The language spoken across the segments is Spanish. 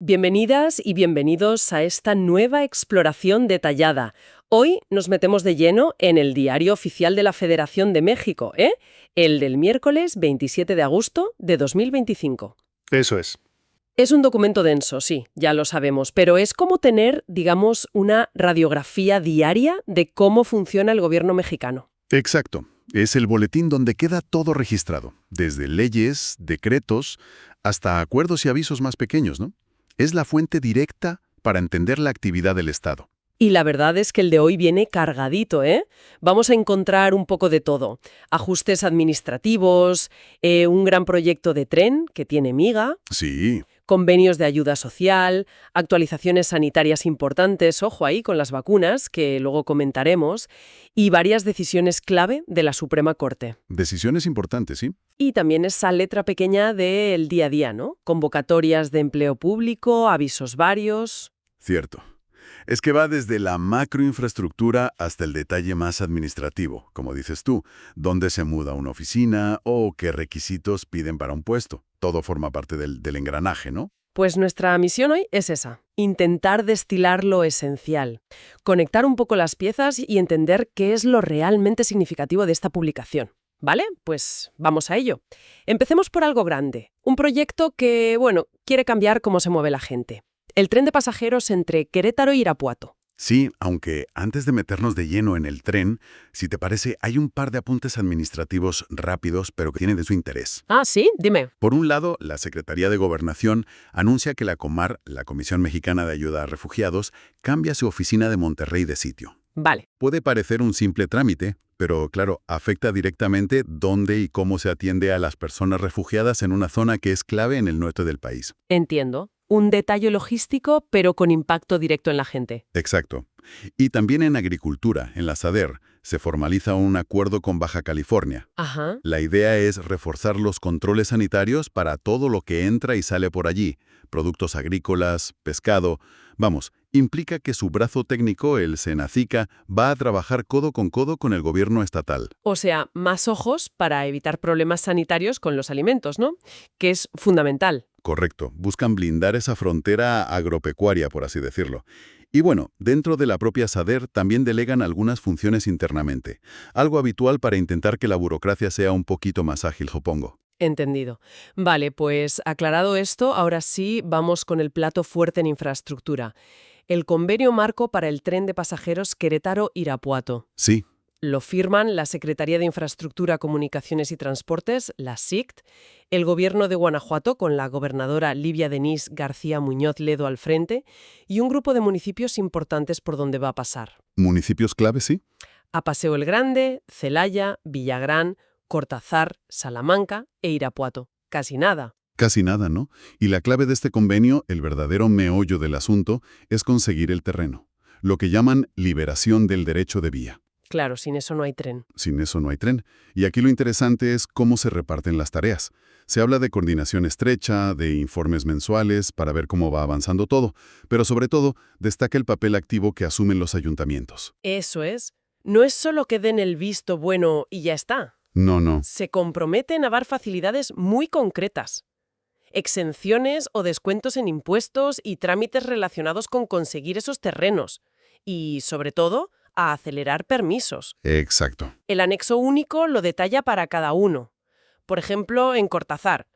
Bienvenidas y bienvenidos a esta nueva exploración detallada. Hoy nos metemos de lleno en el Diario Oficial de la Federación de México, el del miércoles 27 de agosto de 2025. Eso es. Es un documento denso, sí, ya lo sabemos, pero es como tener, digamos, una radiografía diaria de cómo funciona el gobierno mexicano. Exacto. Es el boletín donde queda todo registrado, desde leyes, decretos, hasta acuerdos y avisos más pequeños, ¿no? Es la fuente directa para entender la actividad del Estado. Y la verdad es que el de hoy viene cargadito, ¿eh? Vamos a encontrar un poco de todo. Ajustes administrativos, un gran proyecto de tren que tiene miga, Sí, convenios de ayuda social, actualizaciones sanitarias importantes, ojo ahí con las vacunas, que luego comentaremos, y varias decisiones clave de la Suprema Corte. decisiones importantes, ¿sí? Y también esa letra pequeña del día a día, ¿no? Convocatorias de empleo público, avisos varios. Cierto. Es que va desde la macroinfraestructura hasta el detalle más administrativo, como dices tú, dónde se muda una oficina o qué requisitos piden para un puesto. Todo forma parte del engranaje, ¿no? Pues nuestra misión hoy es esa, intentar destilar lo esencial, conectar un poco las piezas y entender qué es lo realmente significativo de esta publicación. ¿Vale? Pues vamos a ello. Empecemos por algo grande, un proyecto que, bueno, quiere cambiar cómo se mueve la gente. El tren de pasajeros entre Querétaro e Irapuato. Sí, aunque antes de meternos de lleno en el tren, si te parece, hay un par de apuntes administrativos rápidos, pero que tienen de su interés. Ah, sí, dime. Por un lado, la Secretaría de Gobernación anuncia que la COMAR, la Comisión Mexicana de Ayuda a Refugiados, cambia su oficina de Monterrey de sitio. Vale, Puede parecer un simple trámite, pero claro, afecta directamente dónde y cómo se atiende a las personas refugiadas en una zona que es clave en el norte del país. entiendo. Un detalle logístico, pero con impacto directo en la gente. Exacto. Y también en agricultura, en la SADER, se formaliza un acuerdo con Baja California. Ajá. La idea es reforzar los controles sanitarios para todo lo que entra y sale por allí, productos agrícolas, pescado. Vamos, implica que su brazo técnico, el Senacica, va a trabajar codo con el gobierno estatal. O sea, más ojos para evitar problemas sanitarios con los alimentos, ¿no? Que es fundamental. Correcto, buscan blindar esa frontera agropecuaria, por así decirlo. Y bueno, dentro de la propia SADER también delegan algunas funciones internamente, algo habitual para intentar que la burocracia sea un poquito más ágil, supongo. Entendido. Vale, pues aclarado esto, ahora sí vamos con el plato fuerte en infraestructura. El convenio marco para el tren de pasajeros Querétaro-Irapuato. Sí, Lo firman la Secretaría de Infraestructura, Comunicaciones y Transportes, la SICT, el Gobierno de Guanajuato con la gobernadora Livia Denís García Muñoz Ledo al frente y un grupo de municipios importantes por donde va a pasar. municipios clave, sí. A Paseo el Grande, Celaya, Villagrán, Cortázar, Salamanca e Irapuato. Casi nada. Casi nada, ¿no? Y la clave de este convenio, el verdadero meollo del asunto, es conseguir el terreno, lo que llaman liberación del derecho de vía. Claro, sin eso no hay tren. Sin eso no hay tren. Y aquí lo interesante es cómo se reparten las tareas. Se habla de coordinación estrecha, de informes mensuales para ver cómo va avanzando todo, pero sobre todo destaca el papel activo que asumen los ayuntamientos. Eso es. No es solo que den el visto bueno y ya está. No, no. Se comprometen a dar facilidades muy concretas. Exenciones o descuentos en impuestos y trámites relacionados con conseguir esos terrenos. Y, sobre todo, a acelerar permisos. Exacto. El anexo único lo detalla para cada uno. Por ejemplo, en Cortázar,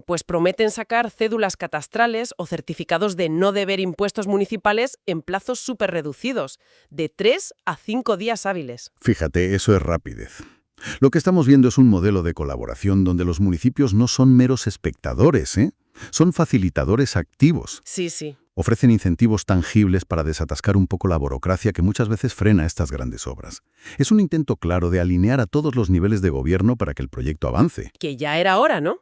pues prometen sacar cédulas catastrales o certificados de no deber impuestos municipales en plazos súper reducidos, de 3 a 5 días hábiles. Fíjate, eso es rapidez. Lo que estamos viendo es un modelo de colaboración donde los municipios no son meros espectadores, ¿eh? Son facilitadores activos. Sí, sí. Ofrecen incentivos tangibles para desatascar un poco la burocracia que muchas veces frena estas grandes obras. Es un intento claro de alinear a todos los niveles de gobierno para que el proyecto avance. Que ya era hora, ¿no?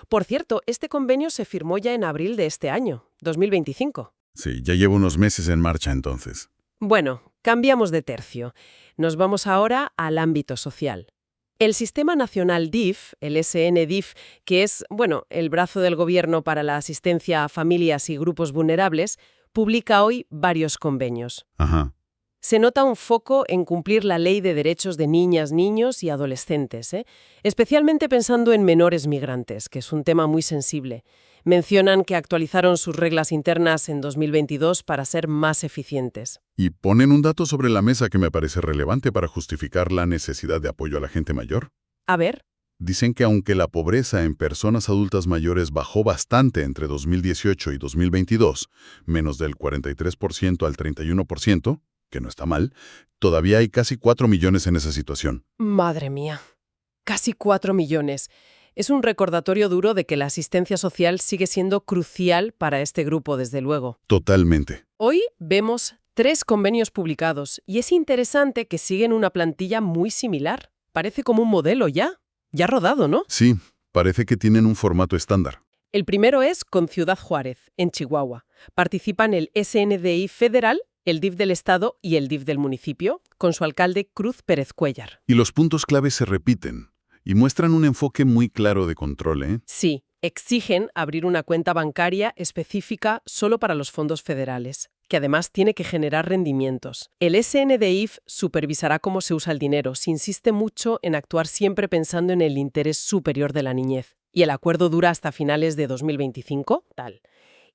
Por cierto, este convenio se firmó ya en abril de este año, 2025. Sí, ya llevo unos meses en marcha entonces. Bueno, cambiamos de tercio. Nos vamos ahora al ámbito social. El Sistema Nacional DIF, el SNDIF, que es, bueno, el brazo del gobierno para la asistencia a familias y grupos vulnerables, publica hoy varios convenios. Ajá. Se nota un foco en cumplir la ley de derechos de niñas, niños y adolescentes, especialmente pensando en menores migrantes, que es un tema muy sensible. Mencionan que actualizaron sus reglas internas en 2022 para ser más eficientes. Y ponen un dato sobre la mesa que me parece relevante para justificar la necesidad de apoyo a la gente mayor. A ver. Dicen que aunque la pobreza en personas adultas mayores bajó bastante entre 2018 y 2022, menos del 43% al 31%, que no está mal, todavía hay casi 4 millones en esa situación. Madre mía. Casi 4 millones. Es un recordatorio duro de que la asistencia social sigue siendo crucial para este grupo, desde luego. Totalmente. Hoy vemos 3 convenios publicados y es interesante que siguen una plantilla muy similar. Parece como un modelo ya rodado, ¿no? Sí, parece que tienen un formato estándar. El primero es con Ciudad Juárez, en Chihuahua. Participan el SNDI federal, el DIF del Estado y el DIF del municipio, con su alcalde Cruz Pérez Cuéllar. Y los puntos clave se repiten y muestran un enfoque muy claro de control, ¿eh? Sí, exigen abrir una cuenta bancaria específica solo para los fondos federales, que además tiene que generar rendimientos. El SNDIF supervisará cómo se usa el dinero, se insiste mucho en actuar siempre pensando en el interés superior de la niñez. Y el acuerdo dura hasta finales de 2025, tal.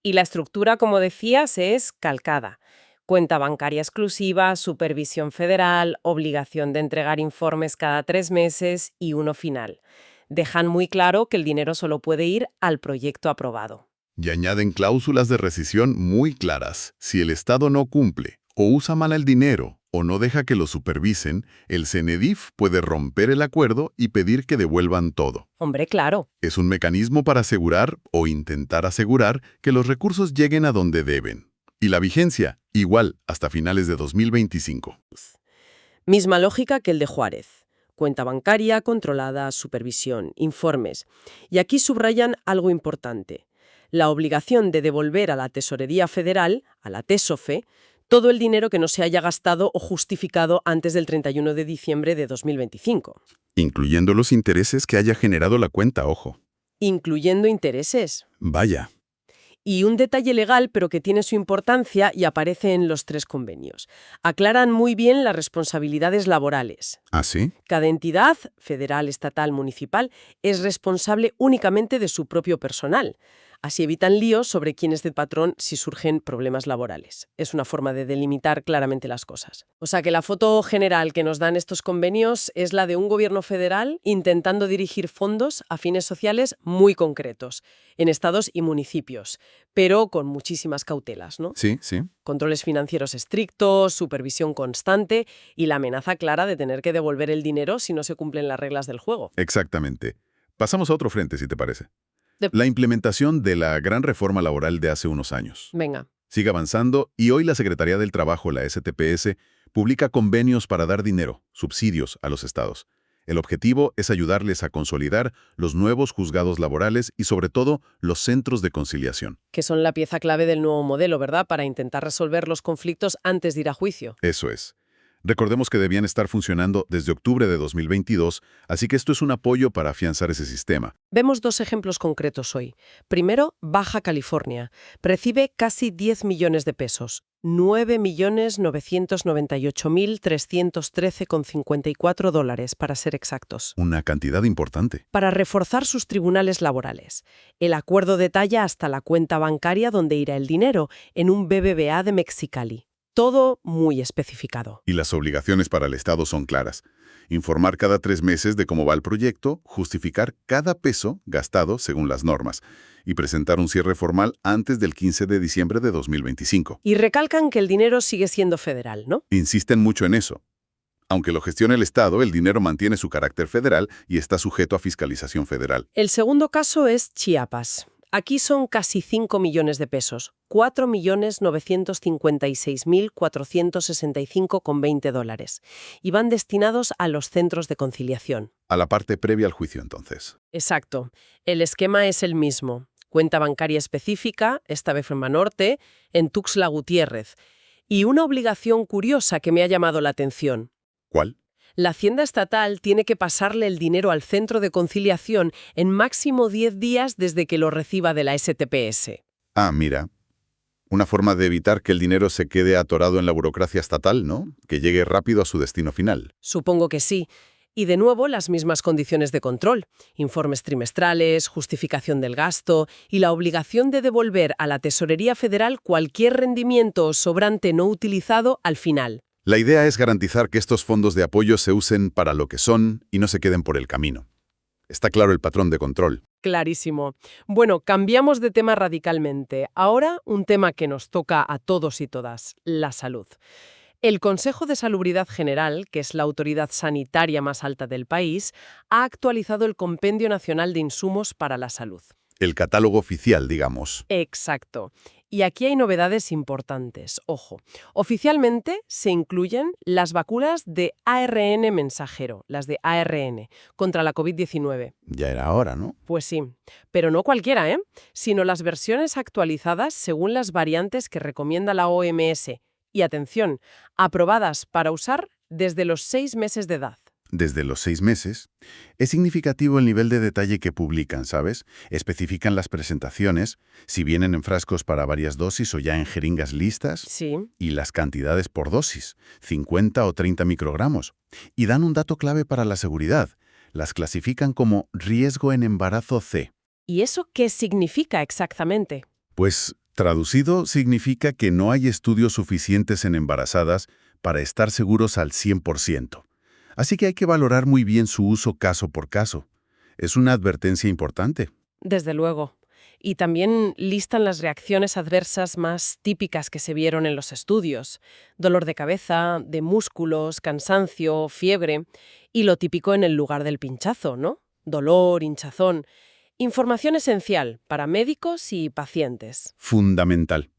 Y la estructura, como decías, es calcada. Cuenta bancaria exclusiva, supervisión federal, obligación de entregar informes cada 3 meses y uno final. Dejan muy claro que el dinero solo puede ir al proyecto aprobado. Y añaden cláusulas de rescisión muy claras. Si el Estado no cumple, o usa mal el dinero, o no deja que lo supervisen, el CNDIF puede romper el acuerdo y pedir que devuelvan todo. Hombre, claro. Es un mecanismo para asegurar, o intentar asegurar, que los recursos lleguen a donde deben. Y la vigencia, igual, hasta finales de 2025. Misma lógica que el de Juárez. Cuenta bancaria, controlada, supervisión, informes. Y aquí subrayan algo importante. La obligación de devolver a la Tesorería Federal, a la TESOFE, todo el dinero que no se haya gastado o justificado antes del 31 de diciembre de 2025. Incluyendo los intereses que haya generado la cuenta, ojo. Incluyendo intereses. Vaya. Y un detalle legal, pero que tiene su importancia y aparece en los 3 convenios. Aclaran muy bien las responsabilidades laborales. ¿Ah, sí? Cada entidad, federal, estatal, municipal, es responsable únicamente de su propio personal. Así evitan líos sobre quién es el patrón si surgen problemas laborales. Es una forma de delimitar claramente las cosas. O sea que la foto general que nos dan estos convenios es la de un gobierno federal intentando dirigir fondos a fines sociales muy concretos, en estados y municipios, pero con muchísimas cautelas, ¿no? Sí, sí. Controles financieros estrictos, supervisión constante y la amenaza clara de tener que devolver el dinero si no se cumplen las reglas del juego. Exactamente. Pasamos a otro frente, si te parece. De- La implementación de la gran reforma laboral de hace unos años. Venga. Sigue avanzando y hoy la Secretaría del Trabajo, la STPS, publica convenios para dar dinero, subsidios, a los estados. El objetivo es ayudarles a consolidar los nuevos juzgados laborales y, sobre todo, los centros de conciliación. Que son la pieza clave del nuevo modelo, ¿verdad? Para intentar resolver los conflictos antes de ir a juicio. Eso es. Recordemos que debían estar funcionando desde octubre de 2022, así que esto es un apoyo para afianzar ese sistema. Vemos 2 ejemplos concretos hoy. Primero, Baja California. Recibe casi 10 millones de pesos. 9.998.313,54 dólares, para ser exactos. Una cantidad importante. Para reforzar sus tribunales laborales. El acuerdo detalla hasta la cuenta bancaria donde irá el dinero, en un BBVA de Mexicali. Todo muy especificado. Y las obligaciones para el Estado son claras. Informar cada 3 meses de cómo va el proyecto, justificar cada peso gastado según las normas y presentar un cierre formal antes del 15 de diciembre de 2025. Y recalcan que el dinero sigue siendo federal, ¿no? Insisten mucho en eso. Aunque lo gestione el Estado, el dinero mantiene su carácter federal y está sujeto a fiscalización federal. El segundo caso es Chiapas. Aquí son casi 5 millones de pesos, 4.956.465,20 dólares, y van destinados a los centros de conciliación. A la parte previa al juicio, entonces. Exacto. El esquema es el mismo. Cuenta bancaria específica, esta vez en Banorte, en Tuxtla Gutiérrez. Y una obligación curiosa que me ha llamado la atención. ¿Cuál? La Hacienda Estatal tiene que pasarle el dinero al centro de conciliación en máximo 10 días desde que lo reciba de la STPS. Ah, mira. Una forma de evitar que el dinero se quede atorado en la burocracia estatal, ¿no? Que llegue rápido a su destino final. Supongo que sí. Y de nuevo, las mismas condiciones de control: informes trimestrales, justificación del gasto y la obligación de devolver a la Tesorería Federal cualquier rendimiento o sobrante no utilizado al final. La idea es garantizar que estos fondos de apoyo se usen para lo que son y no se queden por el camino. Está claro el patrón de control. Clarísimo. Bueno, cambiamos de tema radicalmente. Ahora, un tema que nos toca a todos y todas: la salud. El Consejo de Salubridad General, que es la autoridad sanitaria más alta del país, ha actualizado el Compendio Nacional de Insumos para la Salud. El catálogo oficial, digamos. Exacto. Y aquí hay novedades importantes. Ojo, oficialmente se incluyen las vacunas de ARN mensajero, las de ARN, contra la COVID-19. Ya era hora, ¿no? Pues sí, pero no cualquiera, sino las versiones actualizadas según las variantes que recomienda la OMS. Y atención, aprobadas para usar desde los 6 meses de edad. Desde los 6 meses. Es significativo el nivel de detalle que publican, ¿sabes? Especifican las presentaciones, si vienen en frascos para varias dosis o ya en jeringas listas, Sí. y las cantidades por dosis, 50 o 30 microgramos. Y dan un dato clave para la seguridad. Las clasifican como riesgo en embarazo C. ¿Y eso qué significa exactamente? Pues, traducido, significa que no hay estudios suficientes en embarazadas para estar seguros al 100%. Así que hay que valorar muy bien su uso caso por caso. Es una advertencia importante. Desde luego. Y también listan las reacciones adversas más típicas que se vieron en los estudios: dolor de cabeza, de músculos, cansancio, fiebre, y lo típico en el lugar del pinchazo, ¿no? Dolor, hinchazón. Información esencial para médicos y pacientes. Fundamental.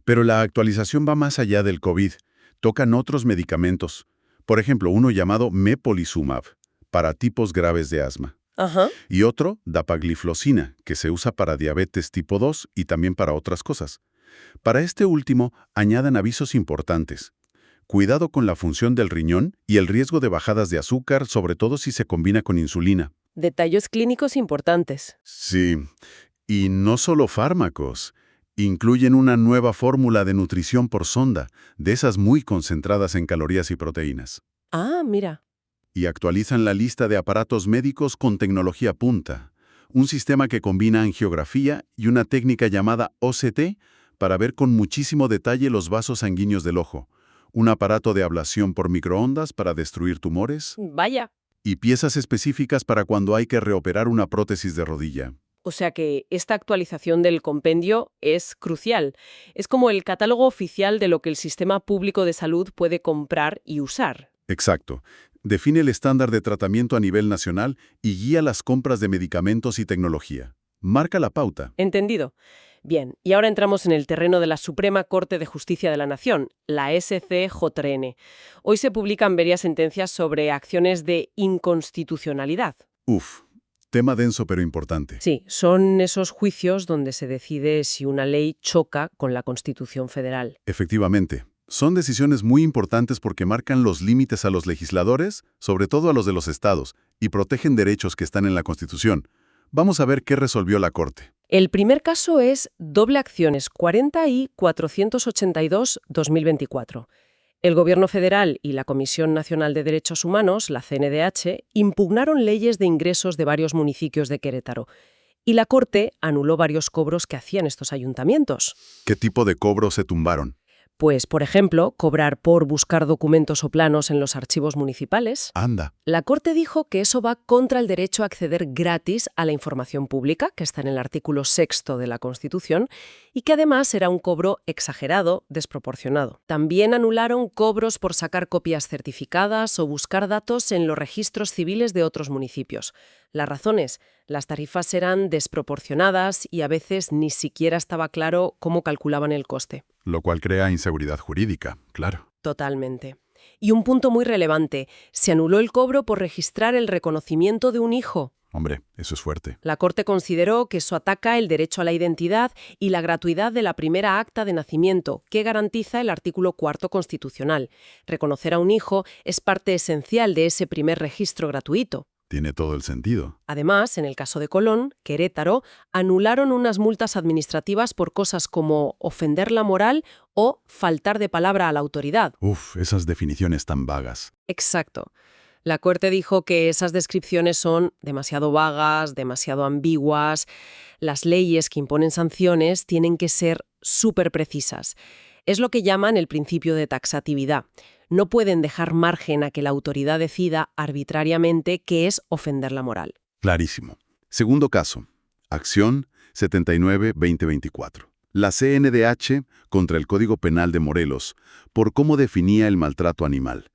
Pero la actualización va más allá del COVID. Tocan otros medicamentos. Por ejemplo, uno llamado Mepolizumab, para tipos graves de asma. Ajá. Y otro, dapagliflozina, que se usa para diabetes tipo 2 y también para otras cosas. Para este último, añaden avisos importantes. Cuidado con la función del riñón y el riesgo de bajadas de azúcar, sobre todo si se combina con insulina. Detalles clínicos importantes. Sí, y no solo fármacos. Incluyen una nueva fórmula de nutrición por sonda, de esas muy concentradas en calorías y proteínas. Ah, mira. Y actualizan la lista de aparatos médicos con tecnología punta, un sistema que combina angiografía y una técnica llamada OCT para ver con muchísimo detalle los vasos sanguíneos del ojo, un aparato de ablación por microondas para destruir tumores Vaya. y piezas específicas para cuando hay que reoperar una prótesis de rodilla. O sea que esta actualización del compendio es crucial. Es como el catálogo oficial de lo que el sistema público de salud puede comprar y usar. Exacto. Define el estándar de tratamiento a nivel nacional y guía las compras de medicamentos y tecnología. Marca la pauta. ¿Entendido? Bien, y ahora entramos en el terreno de la Suprema Corte de Justicia de la Nación, la SCJN. Hoy se publican varias sentencias sobre acciones de inconstitucionalidad. Uf, tema denso pero importante. Sí, son esos juicios donde se decide si una ley choca con la Constitución federal. Efectivamente. Son decisiones muy importantes porque marcan los límites a los legisladores, sobre todo a los de los estados, y protegen derechos que están en la Constitución. Vamos a ver qué resolvió la Corte. El primer caso es Doble Acciones 40 y 482-2024. El Gobierno federal y la Comisión Nacional de Derechos Humanos, la CNDH, impugnaron leyes de ingresos de varios municipios de Querétaro. Y la Corte anuló varios cobros que hacían estos ayuntamientos. ¿Qué tipo de cobros se tumbaron? Pues, por ejemplo, cobrar por buscar documentos o planos en los archivos municipales. Anda. La Corte dijo que eso va contra el derecho a acceder gratis a la información pública, que está en el artículo 6º de la Constitución, y que además era un cobro exagerado, desproporcionado. También anularon cobros por sacar copias certificadas o buscar datos en los registros civiles de otros municipios. Las razones: las tarifas eran desproporcionadas y a veces ni siquiera estaba claro cómo calculaban el coste. Lo cual crea inseguridad jurídica, claro. Totalmente. Y un punto muy relevante: se anuló el cobro por registrar el reconocimiento de un hijo. Hombre, eso es fuerte. La Corte consideró que eso ataca el derecho a la identidad y la gratuidad de la primera acta de nacimiento, que garantiza el artículo 4º constitucional. Reconocer a un hijo es parte esencial de ese primer registro gratuito. Tiene todo el sentido. Además, en el caso de Colón, Querétaro, anularon unas multas administrativas por cosas como ofender la moral o faltar de palabra a la autoridad. Uf, esas definiciones tan vagas. Exacto. La Corte dijo que esas descripciones son demasiado vagas, demasiado ambiguas. Las leyes que imponen sanciones tienen que ser súper precisas. Es lo que llaman el principio de taxatividad. No pueden dejar margen a que la autoridad decida arbitrariamente qué es ofender la moral. Clarísimo. Segundo caso. Acción 79-2024. La CNDH contra el Código Penal de Morelos por cómo definía el maltrato animal.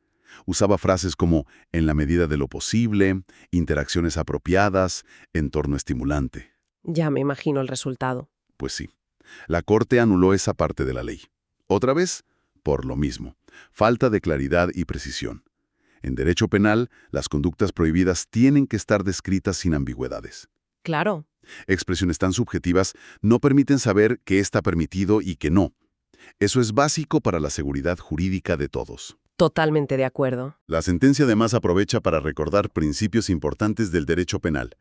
Usaba frases como en la medida de lo posible, interacciones apropiadas, entorno estimulante. Ya me imagino el resultado. Pues sí. La Corte anuló esa parte de la ley. Otra vez, por lo mismo. Falta de claridad y precisión. En derecho penal, las conductas prohibidas tienen que estar descritas sin ambigüedades. Claro. Expresiones tan subjetivas no permiten saber qué está permitido y qué no. Eso es básico para la seguridad jurídica de todos. Totalmente de acuerdo. La sentencia además aprovecha para recordar principios importantes del derecho penal,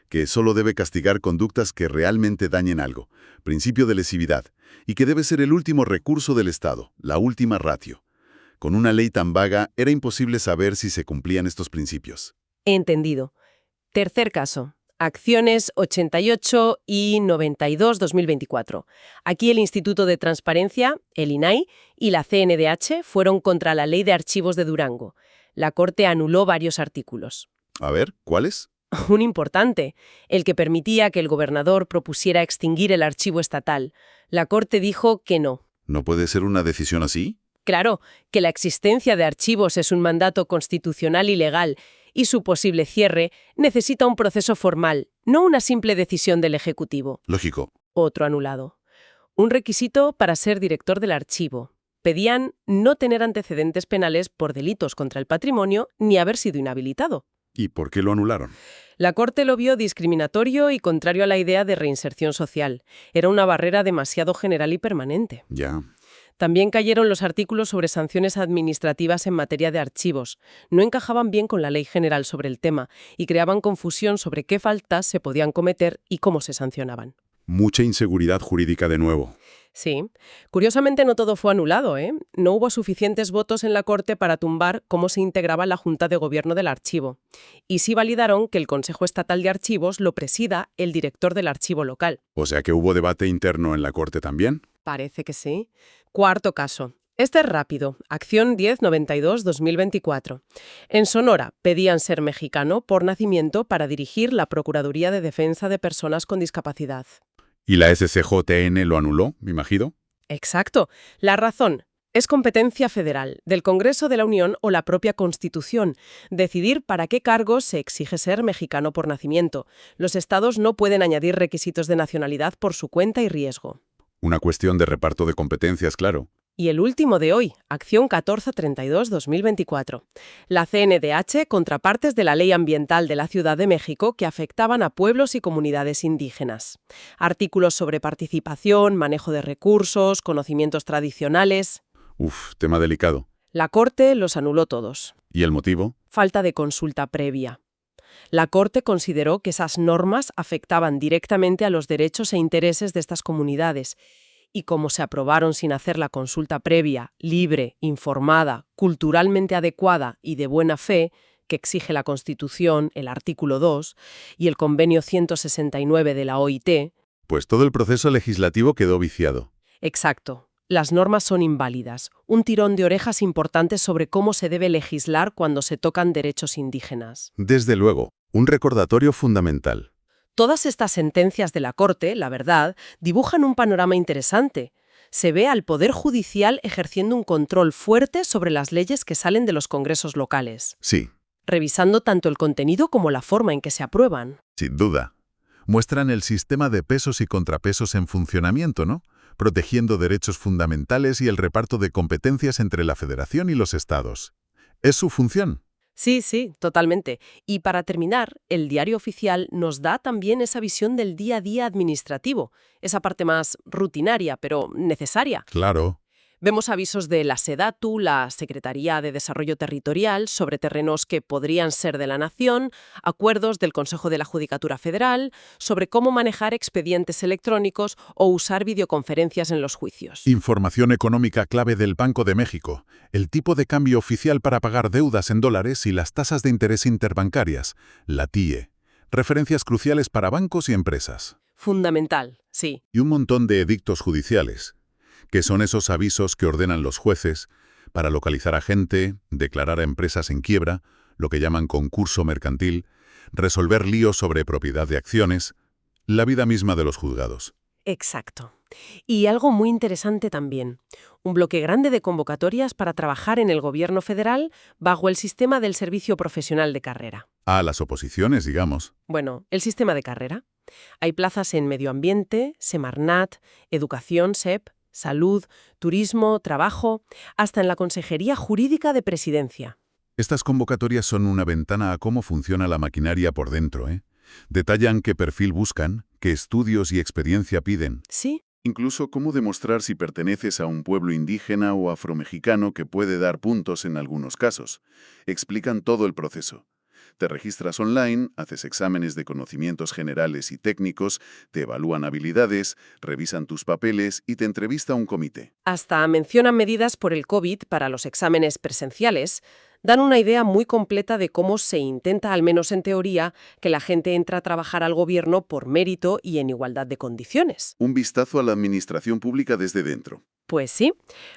que solo debe castigar conductas que realmente dañen algo, principio de lesividad, y que debe ser el último recurso del Estado, la última ratio. Con una ley tan vaga, era imposible saber si se cumplían estos principios. Entendido. Tercer caso. Acciones 88 y 92-2024. Aquí el Instituto de Transparencia, el INAI, y la CNDH fueron contra la Ley de Archivos de Durango. La Corte anuló varios artículos. A ver, ¿cuáles? Un importante, el que permitía que el gobernador propusiera extinguir el archivo estatal. La Corte dijo que no. ¿No puede ser una decisión así? Claro, que la existencia de archivos es un mandato constitucional y legal, y su posible cierre necesita un proceso formal, no una simple decisión del Ejecutivo. Lógico. Otro anulado. Un requisito para ser director del archivo. Pedían no tener antecedentes penales por delitos contra el patrimonio ni haber sido inhabilitado. ¿Y por qué lo anularon? La Corte lo vio discriminatorio y contrario a la idea de reinserción social. Era una barrera demasiado general y permanente. Ya. También cayeron los artículos sobre sanciones administrativas en materia de archivos. No encajaban bien con la ley general sobre el tema y creaban confusión sobre qué faltas se podían cometer y cómo se sancionaban. Mucha inseguridad jurídica de nuevo. Sí. Curiosamente no todo fue anulado, ¿eh? No hubo suficientes votos en la Corte para tumbar cómo se integraba la Junta de Gobierno del archivo. Y sí validaron que el Consejo Estatal de Archivos lo presida el director del archivo local. O sea que hubo debate interno en la Corte también. Parece que sí. Cuarto caso. Este es rápido. Acción 1092-2024. En Sonora pedían ser mexicano por nacimiento para dirigir la Procuraduría de Defensa de Personas con Discapacidad. ¿Y la SCJN lo anuló, me imagino? Exacto. La razón es competencia federal, del Congreso de la Unión o la propia Constitución, decidir para qué cargos se exige ser mexicano por nacimiento. Los estados no pueden añadir requisitos de nacionalidad por su cuenta y riesgo. Una cuestión de reparto de competencias, claro. Y el último de hoy, Acción 1432-2024. La CNDH contra partes de la Ley Ambiental de la Ciudad de México que afectaban a pueblos y comunidades indígenas. Artículos sobre participación, manejo de recursos, conocimientos tradicionales. Uf, tema delicado. La Corte los anuló todos. ¿Y el motivo? Falta de consulta previa. La Corte consideró que esas normas afectaban directamente a los derechos e intereses de estas comunidades, y como se aprobaron sin hacer la consulta previa, libre, informada, culturalmente adecuada y de buena fe, que exige la Constitución, el artículo 2, y el Convenio 169 de la OIT. Pues todo el proceso legislativo quedó viciado. Exacto. Las normas son inválidas. Un tirón de orejas importante sobre cómo se debe legislar cuando se tocan derechos indígenas. Desde luego, un recordatorio fundamental. Todas estas sentencias de la Corte, la verdad, dibujan un panorama interesante. Se ve al Poder Judicial ejerciendo un control fuerte sobre las leyes que salen de los congresos locales, Sí, revisando tanto el contenido como la forma en que se aprueban. sin duda. Muestran el sistema de pesos y contrapesos en funcionamiento, ¿no? Protegiendo derechos fundamentales y el reparto de competencias entre la Federación y los estados. Es su función. Sí, totalmente. Y para terminar, el Diario Oficial nos da también esa visión del día a día administrativo, esa parte más rutinaria, pero necesaria. Claro. Vemos avisos de la SEDATU, la Secretaría de Desarrollo Territorial, sobre terrenos que podrían ser de la Nación, acuerdos del Consejo de la Judicatura Federal, sobre cómo manejar expedientes electrónicos o usar videoconferencias en los juicios. Información económica clave del Banco de México, el tipo de cambio oficial para pagar deudas en dólares y las tasas de interés interbancarias, la TIE. Referencias cruciales para bancos y empresas. Fundamental, sí. Y un montón de edictos judiciales, que son esos avisos que ordenan los jueces para localizar a gente, declarar a empresas en quiebra, lo que llaman concurso mercantil, resolver líos sobre propiedad de acciones, la vida misma de los juzgados. Exacto. Y algo muy interesante también, un bloque grande de convocatorias para trabajar en el gobierno federal bajo el sistema del servicio profesional de carrera. A las oposiciones, digamos. Bueno, el sistema de carrera. Hay plazas en medio ambiente, Semarnat, educación, SEP, salud, turismo, trabajo, hasta en la Consejería Jurídica de Presidencia. Estas convocatorias son una ventana a cómo funciona la maquinaria por dentro, ¿eh? Detallan qué perfil buscan, qué estudios y experiencia piden. Sí. Incluso cómo demostrar si perteneces a un pueblo indígena o afromexicano que puede dar puntos en algunos casos. Explican todo el proceso. Te registras online, haces exámenes de conocimientos generales y técnicos, te evalúan habilidades, revisan tus papeles y te entrevista un comité. Hasta mencionan medidas por el COVID para los exámenes presenciales. Dan una idea muy completa de cómo se intenta, al menos en teoría, que la gente entre a trabajar al gobierno por mérito y en igualdad de condiciones. Un vistazo a la administración pública desde dentro. Pues sí.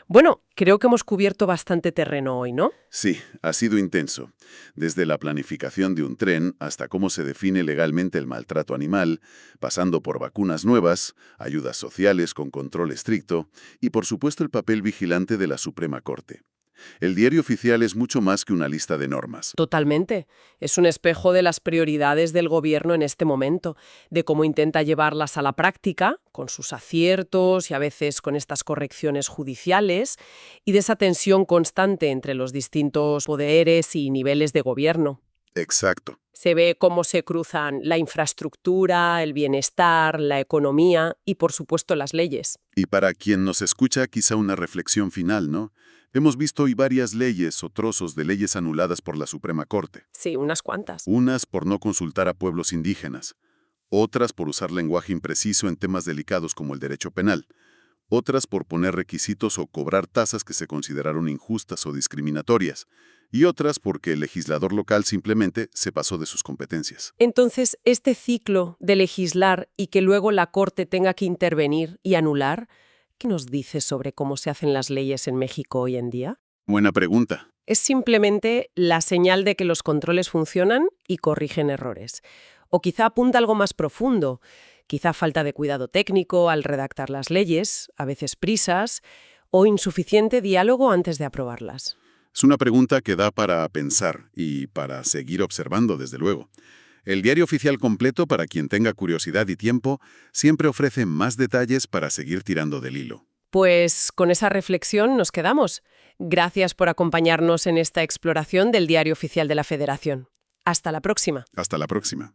Bueno, creo que hemos cubierto bastante terreno hoy, ¿no? Sí, ha sido intenso. Desde la planificación de un tren hasta cómo se define legalmente el maltrato animal, pasando por vacunas nuevas, ayudas sociales con control estricto y, por supuesto, el papel vigilante de la Suprema Corte. El Diario Oficial es mucho más que una lista de normas. Totalmente. Es un espejo de las prioridades del gobierno en este momento, de cómo intenta llevarlas a la práctica, con sus aciertos y a veces con estas correcciones judiciales, y de esa tensión constante entre los distintos poderes y niveles de gobierno. Exacto. Se ve cómo se cruzan la infraestructura, el bienestar, la economía y, por supuesto, las leyes. Y para quien nos escucha, quizá una reflexión final, ¿no? Hemos visto hoy varias leyes o trozos de leyes anuladas por la Suprema Corte. Sí, unas cuantas. Unas por no consultar a pueblos indígenas, otras por usar lenguaje impreciso en temas delicados como el derecho penal, otras por poner requisitos o cobrar tasas que se consideraron injustas o discriminatorias, y otras porque el legislador local simplemente se pasó de sus competencias. Entonces, este ciclo de legislar y que luego la Corte tenga que intervenir y anular, ¿qué nos dice sobre cómo se hacen las leyes en México hoy en día? Buena pregunta. Es simplemente la señal de que los controles funcionan y corrigen errores. O quizá apunta a algo más profundo, quizá falta de cuidado técnico al redactar las leyes, a veces prisas, o insuficiente diálogo antes de aprobarlas. Es una pregunta que da para pensar y para seguir observando, desde luego. El Diario Oficial completo, para quien tenga curiosidad y tiempo, siempre ofrece más detalles para seguir tirando del hilo. Pues con esa reflexión nos quedamos. Gracias por acompañarnos en esta exploración del Diario Oficial de la Federación. Hasta la próxima. Hasta la próxima.